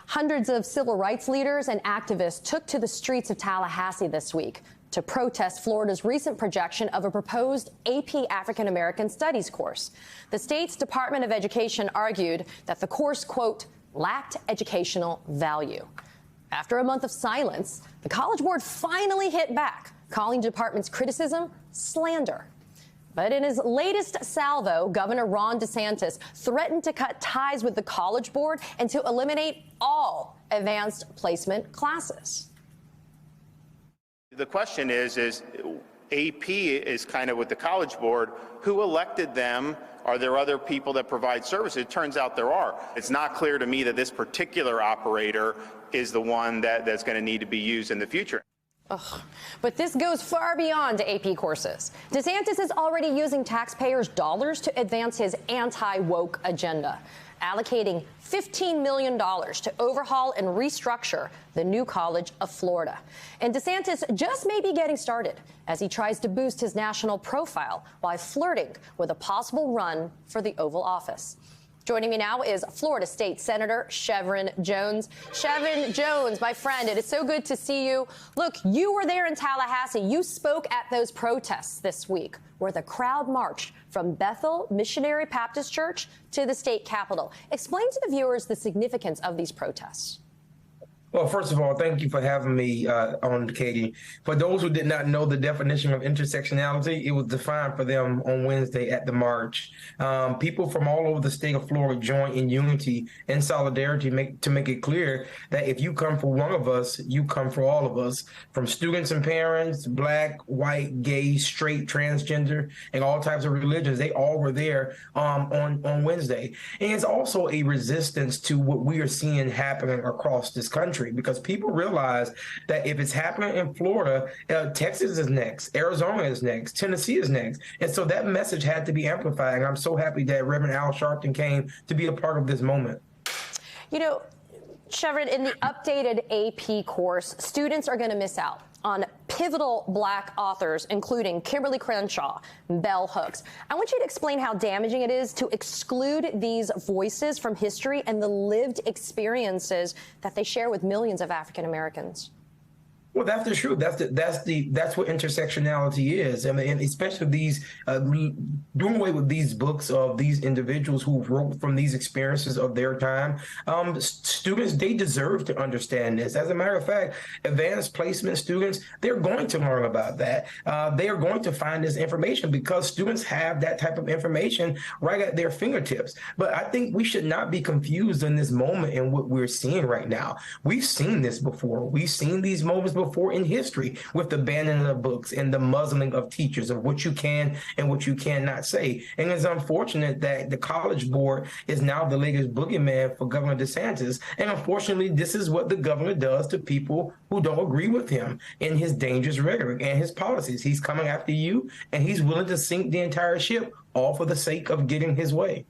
Hundreds of civil rights leaders and activists took to the streets of Tallahassee this week to protest Florida's recent projection of a proposed AP African American Studies course. The state's Department of Education argued that the course, quote, lacked educational value. After a month of silence, the College Board finally hit back, calling the department's criticism slander. But in his latest salvo, Governor Ron DeSantis threatened to cut ties with the College Board and to eliminate all advanced placement classes. The question is AP is kind of with the College Board. Who elected them? Are there other people that provide services? It turns out there are. It's not clear to me that this particular operator is the one that's going to need to be used in the future. Ugh. But this goes far beyond AP courses. DeSantis is already using taxpayers' dollars to advance his anti-woke agenda, allocating $15 million to overhaul and restructure the new College of Florida. And DeSantis just may be getting started as he tries to boost his national profile while flirting with a possible run for the Oval Office. Joining me now is Florida State Senator Shevrin Jones. Shevrin Jones, my friend, it is so good to see you. Look, you were there in Tallahassee. You spoke at those protests this week where the crowd marched from Bethel Missionary Baptist Church to the state capitol. Explain to the viewers the significance of these protests. Well, first of all, thank you for having me on, Katie. For those who did not know the definition of intersectionality, it was defined for them on Wednesday at the march. People from all over the state of Florida joined in unity and solidarity to make it clear that if you come for one of us, you come for all of us, from students and parents, black, white, gay, straight, transgender, and all types of religions. They all were there on Wednesday. And it's also a resistance to what we are seeing happening across this country, because people realize that if it's happening in Florida, Texas is next, Arizona is next, Tennessee is next. And so that message had to be amplified. And I'm so happy that Reverend Al Sharpton came to be a part of this moment. You know, Shevrin, in the updated AP course, students are going to miss out on pivotal black authors, including Kimberly Crenshaw, Bell Hooks. I want you to explain how damaging it is to exclude these voices from history and the lived experiences that they share with millions of African Americans. Well, that's the truth. That's what intersectionality is. I mean, and especially these doing away with these books of these individuals who wrote from these experiences of their time. Students, they deserve to understand this. As a matter of fact, advanced placement students, they're going to learn about that. They are going to find this information because students have that type of information right at their fingertips. But I think we should not be confused in this moment in what we're seeing right now. We've seen this before. We've seen these moments before in history with the banning of books and the muzzling of teachers of what you can and what you cannot say. And it's unfortunate that the College Board is now the latest boogeyman for Governor DeSantis. And unfortunately, this is what the governor does to people who don't agree with him in his dangerous rhetoric and his policies. He's coming after you, and he's willing to sink the entire ship, all for the sake of getting his way.